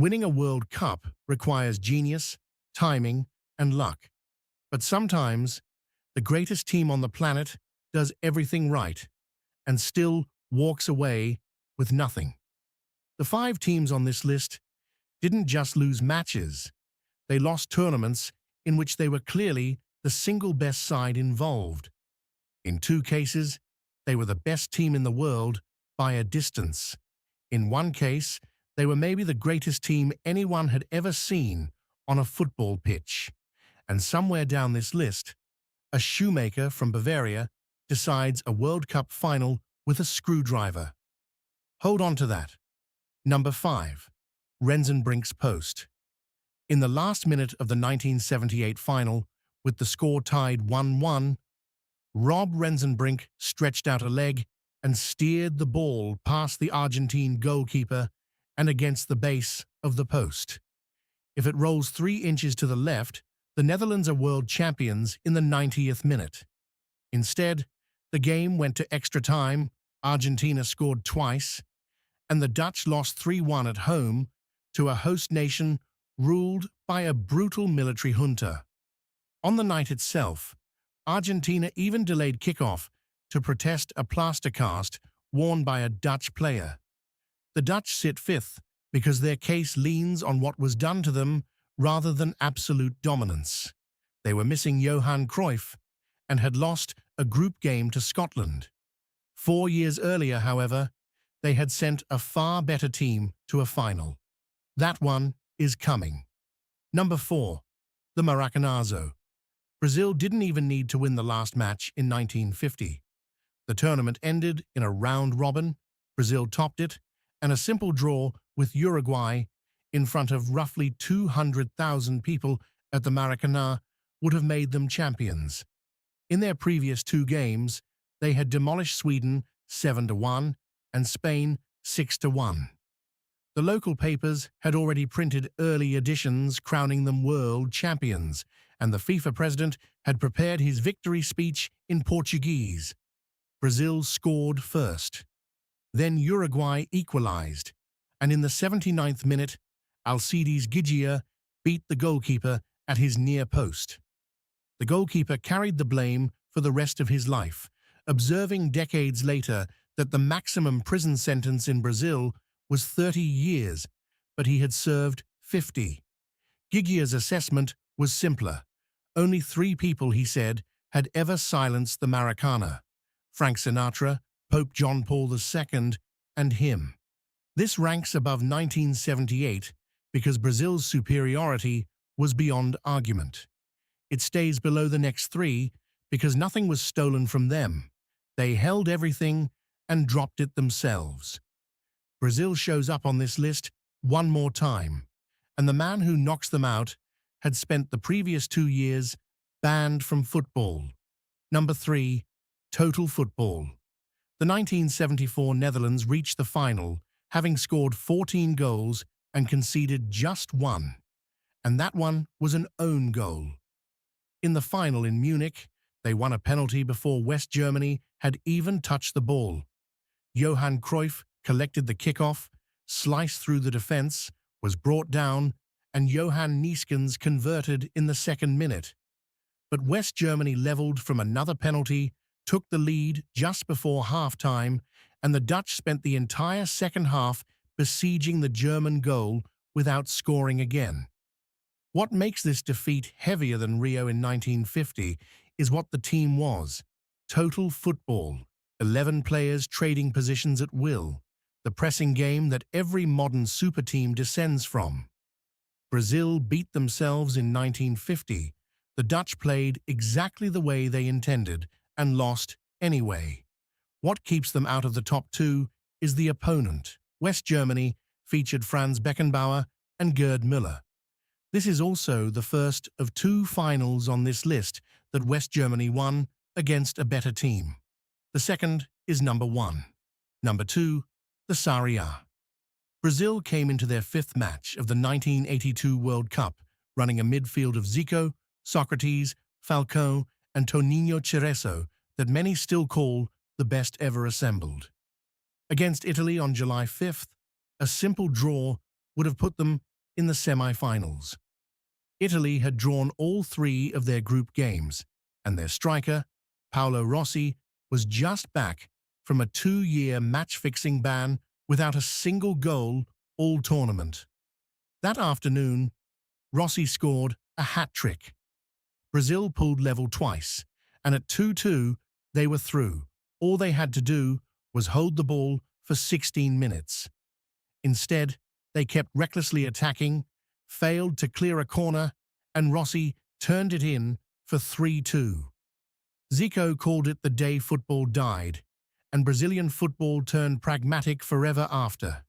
Winning a World Cup requires genius, timing, and luck. But sometimes, the greatest team on the planet does everything right and still walks away with nothing. The 5 teams on this list didn't just lose matches, they lost tournaments in which they were clearly the single best side involved. In 2 cases, they were the best team in the world by a distance. In one case, they were maybe the greatest team anyone had ever seen on a football pitch. And somewhere down this list, a shoemaker from Bavaria decides a World Cup final with a screwdriver. Hold on to that. Number 5. Rensenbrink's post. In the last minute of the 1978 final, with the score tied 1-1, Rob Rensenbrink stretched out a leg and steered the ball past the Argentine goalkeeper and against the base of the post. If it rolls 3 inches to the left, the Netherlands are world champions in the 90th minute. Instead, the game went to extra time, Argentina scored twice, and the Dutch lost 3-1 at home to a host nation ruled by a brutal military junta. On the night itself, Argentina even delayed kickoff to protest a plaster cast worn by a Dutch player. The Dutch sit 5th because their case leans on what was done to them rather than absolute dominance. They were missing Johan Cruyff and had lost a group game to Scotland. 4 years earlier, however, they had sent a far better team to a final. That one is coming. Number 4. The Maracanazo. Brazil didn't even need to win the last match in 1950. The tournament ended in a round robin, Brazil topped it, and a simple draw with Uruguay in front of roughly 200,000 people at the Maracana would have made them champions. In their previous 2 games, they had demolished Sweden 7-1 and Spain 6-1. The local papers had already printed early editions crowning them world champions, and the FIFA president had prepared his victory speech in Portuguese. Brazil scored first. Then Uruguay equalized, and in the 79th minute, Alcides Gigia beat the goalkeeper at his near post. The goalkeeper carried the blame for the rest of his life, observing decades later that the maximum prison sentence in Brazil was 30 years, but he had served 50. Gigia's assessment was simpler. Only 3 people, he said, had ever silenced the Maracana: Frank Sinatra, Pope John Paul II, and him. This ranks above 1978 because Brazil's superiority was beyond argument. It stays below the next 3 because nothing was stolen from them. They held everything and dropped it themselves. Brazil shows up on this list one more time, and the man who knocks them out had spent the previous 2 years banned from football. Number 3. Total football. The 1974 Netherlands reached the final, having scored 14 goals and conceded just 1, and that one was an own goal. In the final in Munich, they won a penalty before West Germany had even touched the ball. Johan Cruyff collected the kickoff, sliced through the defense, was brought down, and Johan Neeskens converted in the 2nd minute. But West Germany leveled from another penalty, took the lead just before half-time, and the Dutch spent the entire second half besieging the German goal without scoring again. What makes this defeat heavier than Rio in 1950 is what the team was: total football, 11 players trading positions at will, the pressing game that every modern super team descends from. Brazil beat themselves in 1950. The Dutch played exactly the way they intended and lost anyway. What keeps them out of the top 2 is the opponent. West Germany featured Franz Beckenbauer and Gerd Müller. This is also the first of 2 finals on this list that West Germany won against a better team. The second is number 1. Number 2, the Serie A. Brazil came into their 5th match of the 1982 World Cup, running a midfield of Zico, Socrates, Falcão, and Toninho Cerezo that many still call the best ever assembled. Against Italy on July 5th, a simple draw would have put them in the semi-finals. Italy had drawn all three of their group games, and their striker, Paolo Rossi, was just back from a 2-year match-fixing ban without a single goal all tournament. That afternoon, Rossi scored a hat-trick. Brazil pulled level twice, and at 2-2, they were through. All they had to do was hold the ball for 16 minutes. Instead, they kept recklessly attacking, failed to clear a corner, and Rossi turned it in for 3-2. Zico called it the day football died, and Brazilian football turned pragmatic forever after.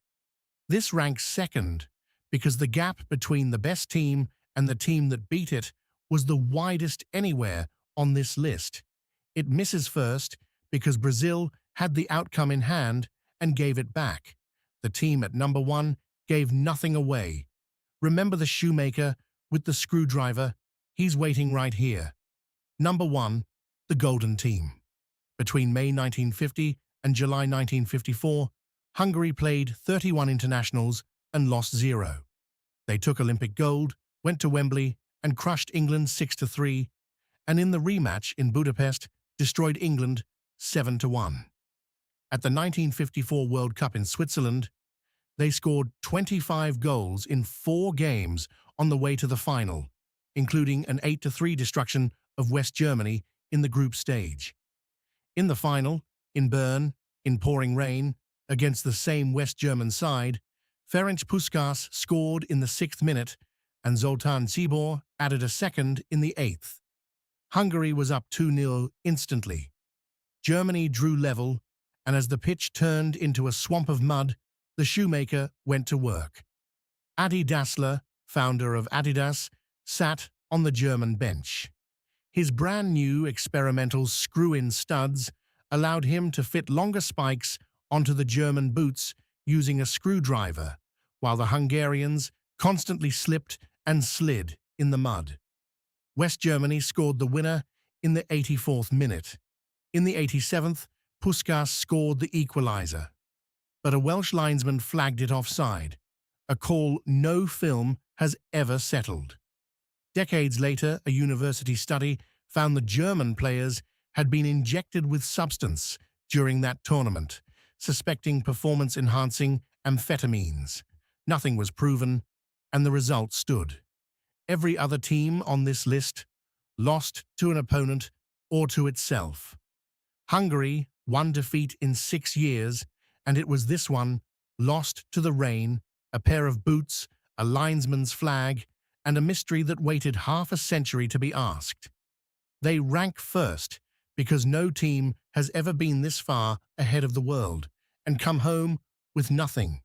This ranks second because the gap between the best team and the team that beat it was the widest anywhere on this list. It misses first because Brazil had the outcome in hand and gave it back. The team at number 1 gave nothing away. Remember the shoemaker with the screwdriver? He's waiting right here. Number 1, the Golden Team. Between May 1950 and July 1954, Hungary played 31 internationals and lost 0. They took Olympic gold, went to Wembley, and crushed England 6-3, and in the rematch in Budapest, destroyed England 7-1. At the 1954 World Cup in Switzerland, they scored 25 goals in 4 games on the way to the final, including an 8-3 destruction of West Germany in the group stage. In the final, in Bern, in pouring rain, against the same West German side, Ferenc Puskás scored in the 6th minute and Zoltán Csibor added a second in the 8th. Hungary was up 2-0 instantly. Germany drew level, and as the pitch turned into a swamp of mud, the shoemaker went to work. Adi Dassler, founder of Adidas, sat on the German bench. His brand-new experimental screw-in studs allowed him to fit longer spikes onto the German boots using a screwdriver, while the Hungarians constantly slipped and slid in the mud. West Germany scored the winner in the 84th minute. In the 87th, Puskás scored the equalizer. But a Welsh linesman flagged it offside, a call no film has ever settled. Decades later, a university study found the German players had been injected with substance during that tournament, suspecting performance-enhancing amphetamines. Nothing was proven, and the result stood. Every other team on this list lost to an opponent or to itself. Hungary, 1 defeat in 6 years, and it was this one, lost to the rain, a pair of boots, a linesman's flag, and a mystery that waited half a century to be asked. They rank first because no team has ever been this far ahead of the world and come home with nothing.